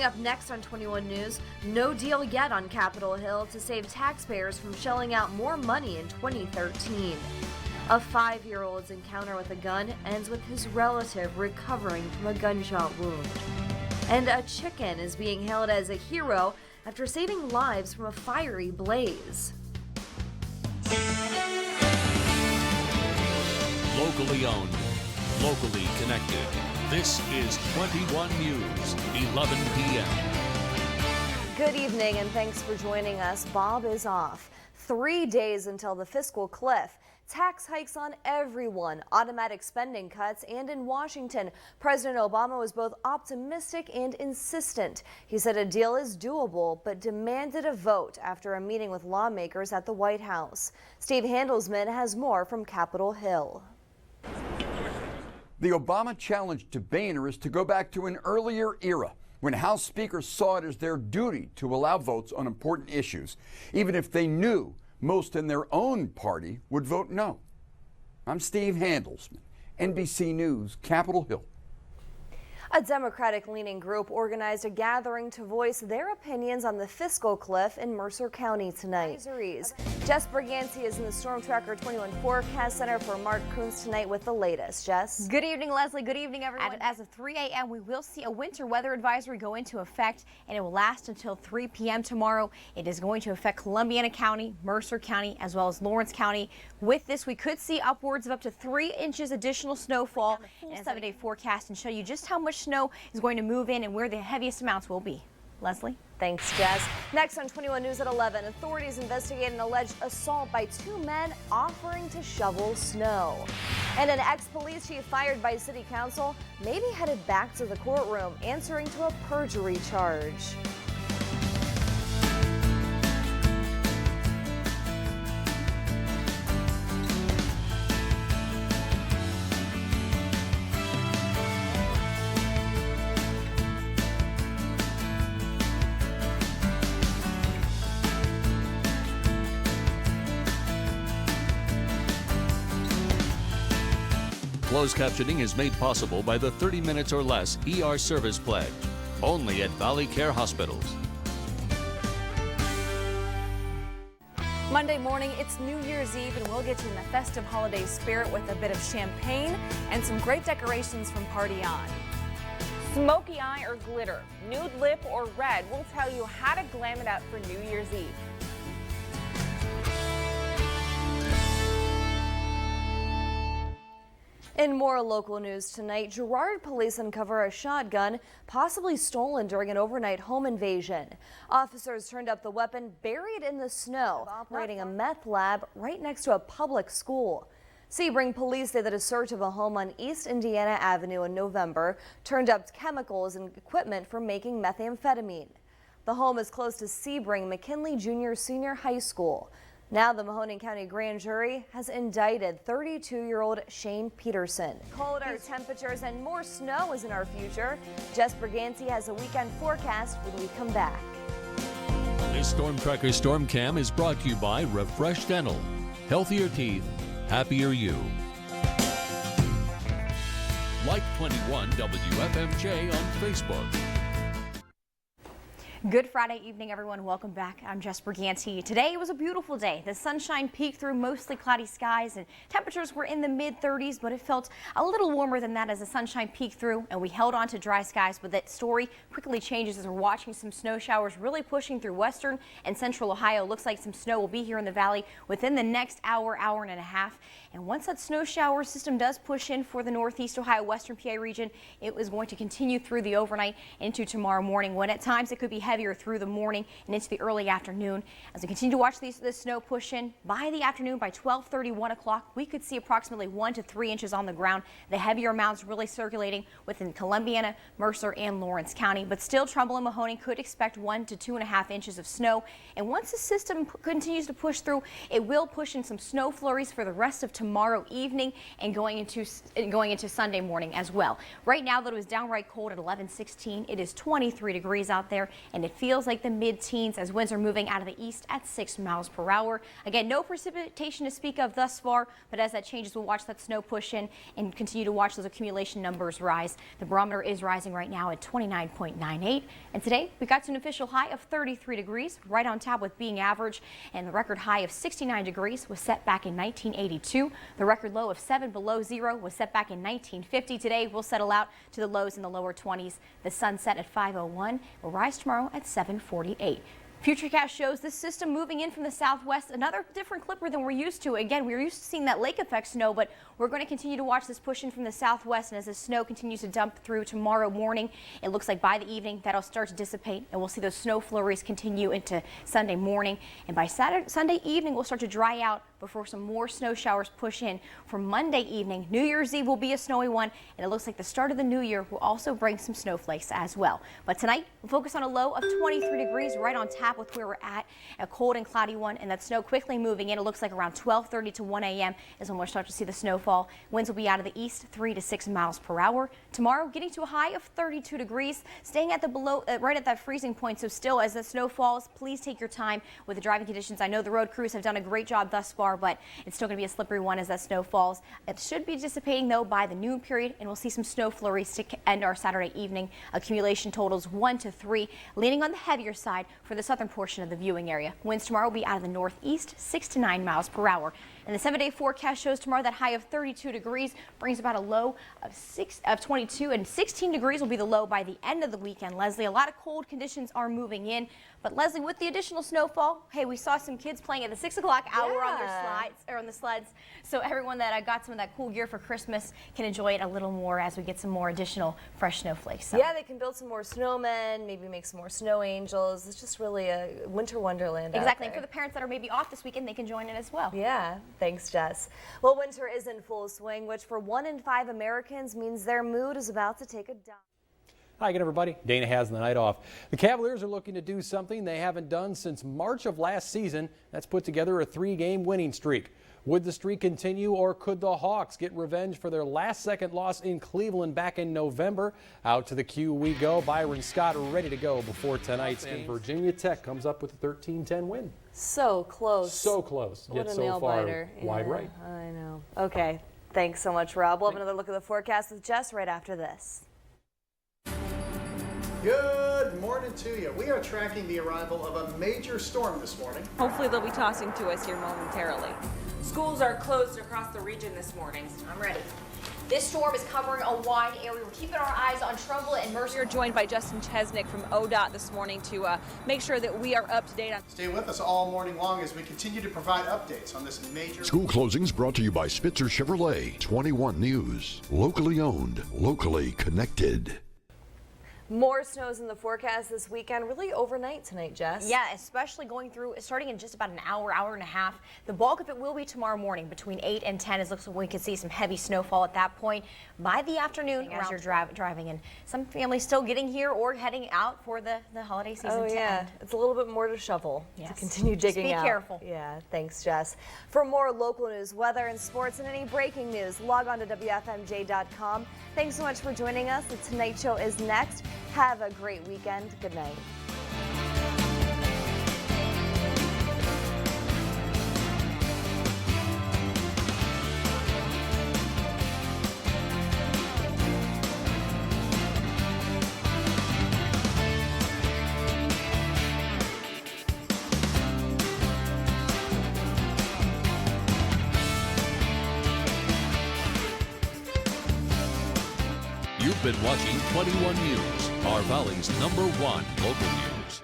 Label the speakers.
Speaker 1: Coming up next on 21 News, no deal yet on Capitol Hill to save taxpayers from shelling out more money in 2013. A 5-year-old's encounter with a gun ends with his relative recovering from a gunshot wound. And a chicken is being hailed as a hero after saving lives from a fiery blaze.
Speaker 2: Locally owned, locally connected. This is 21 News, 11 p.m.
Speaker 1: Good evening and thanks for joining us. Bob is off. 3 days until the fiscal cliff. Tax hikes on everyone, automatic spending cuts, and in Washington, President Obama was both optimistic and insistent. He said a deal is doable, but demanded a vote after a meeting with lawmakers at the White House. Steve Handelsman has more from Capitol Hill.
Speaker 3: The Obama challenge to Boehner is to go back to an earlier era when House speakers saw it as their duty to allow votes on important issues, even if they knew most in their own party would vote no. I'm Steve Handelsman, NBC News, Capitol Hill.
Speaker 1: A Democratic-leaning group organized a gathering to voice their opinions on the fiscal cliff in Mercer County tonight. Jess Briganti is in the Storm Tracker 21 Forecast Center for Mark Koontz tonight with the latest. Jess?
Speaker 4: Good evening, Leslie. Good evening, everyone. As of 3 a.m., we will see a winter weather advisory go into effect, and it will last until 3 p.m. tomorrow. It is going to affect Columbiana County, Mercer County, as well as Lawrence County. With this, we could see upwards of up to 3 inches additional snowfall in a 7-day forecast and show you just how much snow is going to move in and where the heaviest amounts will be. Leslie?
Speaker 1: Thanks, Jess. Next on 21 News at 11, authorities investigate an alleged assault by 2 men offering to shovel snow. And an ex-police chief fired by city council may be headed back to the courtroom, answering to a perjury charge.
Speaker 2: Closed captioning is made possible by the 30 minutes or less ER service pledge, only at Valley Care Hospitals.
Speaker 5: Monday morning, it's New Year's Eve, and we'll get you in the festive holiday spirit with a bit of champagne and some great decorations from Party On.
Speaker 6: Smoky eye or glitter, nude lip or red, we'll tell you how to glam it up for New Year's Eve.
Speaker 1: In more local news tonight, Girard police uncover a shotgun possibly stolen during an overnight home invasion. Officers turned up the weapon buried in the snow, operating a meth lab right next to a public school. Sebring police say that a search of a home on East Indiana Avenue in November turned up chemicals and equipment for making methamphetamine. The home is close to Sebring McKinley Senior High School. Now the Mahoning County Grand Jury has indicted 32-year-old Shane Peterson. Colder temperatures and more snow is in our future. Jess Briganti has a weekend forecast when we come back.
Speaker 2: This Storm Tracker Storm Cam is brought to you by Refresh Dental. Healthier teeth, happier you. Like 21 WFMJ on Facebook.
Speaker 4: Good Friday evening, everyone. Welcome back. I'm Jess Briganti. Today was a beautiful day. The sunshine peeked through mostly cloudy skies and temperatures were in the mid-30s, but it felt a little warmer than that as the sunshine peeked through and we held on to dry skies. But that story quickly changes as we're watching some snow showers really pushing through western and central Ohio. Looks like some snow will be here in the valley within the next hour and a half. And once that snow shower system does push in for the northeast Ohio, western PA region, it is going to continue through the overnight into tomorrow morning, when at times it could be heavier through the morning and into the early afternoon. As we continue to watch this snow push in, by the afternoon, by 12:30, 1 o'clock, we could see approximately 1 to 3 inches on the ground. The heavier amounts really circulating within Columbiana, Mercer, and Lawrence County. But still, Trumbull and Mahoning could expect 1 to 2.5 inches of snow. And once the system continues to push through, it will push in some snow flurries for the rest of tomorrow evening and going into Sunday morning as well. Right now, though, it was downright cold at 11:16. It is 23 degrees out there, and and it feels like the mid-teens as winds are moving out of the east at 6 miles per hour. Again, no precipitation to speak of thus far, but as that changes, we'll watch that snow push in and continue to watch those accumulation numbers rise. The barometer is rising right now at 29.98, and today we got to an official high of 33 degrees, right on top with being average, and the record high of 69 degrees was set back in 1982. The record low of 7 below zero was set back in 1950. Today we'll settle out to the lows in the lower 20s. The sun set at 5:01. Will rise tomorrow at 7:48. Futurecast shows this system moving in from the southwest, another different clipper than we're used to. Again, we're used to seeing that lake effect snow, but we're going to continue to watch this push in from the southwest, and as the snow continues to dump through tomorrow morning, it looks like by the evening that'll start to dissipate, and we'll see those snow flurries continue into Sunday morning, and by Sunday evening we'll start to dry out before some more snow showers push in for Monday evening. New Year's Eve will be a snowy one, and it looks like the start of the new year will also bring some snowflakes as well. But tonight we'll focus on a low of 23 degrees right on tap with where we're at, a cold and cloudy one, and that snow quickly moving in. It looks like around 12:30 to 1 a.m. is when we'll start to see the snowfall. Winds will be out of the east 3 to 6 miles per hour. Tomorrow getting to a high of 32 degrees, staying at the below right at that freezing point. So still as the snow falls, please take your time with the driving conditions. I know the road crews have done a great job thus far, but it's still going to be a slippery one as that snow falls. It should be dissipating though by the noon period, and we'll see some snow flurries to end our Saturday evening. Accumulation totals 1 to 3, leaning on the heavier side for the southern portion of the viewing area. Winds tomorrow will be out of the northeast 6 to 9 miles per hour. And the 7-day forecast shows tomorrow that high of 32 degrees brings about a low of 22, and 16 degrees will be the low by the end of the weekend. Leslie, a lot of cold conditions are moving in, but Leslie, with the additional snowfall, hey, we saw some kids playing at the 6 o'clock hour on the sleds. So everyone that got some of that cool gear for Christmas can enjoy it a little more as we get some more additional fresh snowflakes. So.
Speaker 1: Yeah, they can build some more snowmen, maybe make some more snow angels. It's just really a winter wonderland.
Speaker 4: Exactly. And for the parents that are maybe off this weekend, they can join in as well.
Speaker 1: Yeah. Thanks, Jess. Well, winter is in full swing, which for 1 in 5 Americans means their mood is about to take a dive.
Speaker 7: Hi again, everybody. Dana has the night off. The Cavaliers are looking to do something they haven't done since March of last season. That's put together a 3-game winning streak. Would the streak continue, or could the Hawks get revenge for their last-second loss in Cleveland back in November? Out to the Q we go. Byron Scott ready to go before tonight's game. Virginia Tech comes up with a 13-10 win.
Speaker 1: So close.
Speaker 7: So close.
Speaker 1: What
Speaker 7: Yet
Speaker 1: a
Speaker 7: so
Speaker 1: nail
Speaker 7: far
Speaker 1: biter.
Speaker 7: wide
Speaker 1: Yeah,
Speaker 7: right.
Speaker 1: I know. Okay. Thanks so much, Rob. We'll have another look at the forecast with Jess right after this.
Speaker 8: Good morning to you. We are tracking the arrival of a major storm this morning.
Speaker 9: Hopefully they'll be tossing to us here momentarily. Schools are closed across the region this morning.
Speaker 4: I'm ready. This storm is covering a wide area. We're keeping our eyes on Trumbull and Mercer.
Speaker 9: We're joined by Justin Chesnick from ODOT this morning to make sure that we are up to date on.
Speaker 8: Stay with us all morning long as we continue to provide updates on this major.
Speaker 10: School closings brought to you by Spitzer Chevrolet. 21 News. Locally owned, locally connected.
Speaker 1: More snows in the forecast this weekend, really overnight tonight, Jess.
Speaker 4: Yeah, especially going through, starting in just about an hour, hour and a half. The bulk of it will be tomorrow morning between 8 and 10. It looks like we could see some heavy snowfall at that point. By the afternoon, as you're driving in. Some families still getting here or heading out for the holiday season to end.
Speaker 1: It's a little bit more to shovel to continue digging out.
Speaker 4: Be careful.
Speaker 1: Yeah, thanks, Jess. For more local news, weather, and sports, and any breaking news, log on to WFMJ.com. Thanks so much for joining us. The Tonight Show is next. Have a great weekend. Good night.
Speaker 2: You've been watching 21 News, our Valley's #1 local news.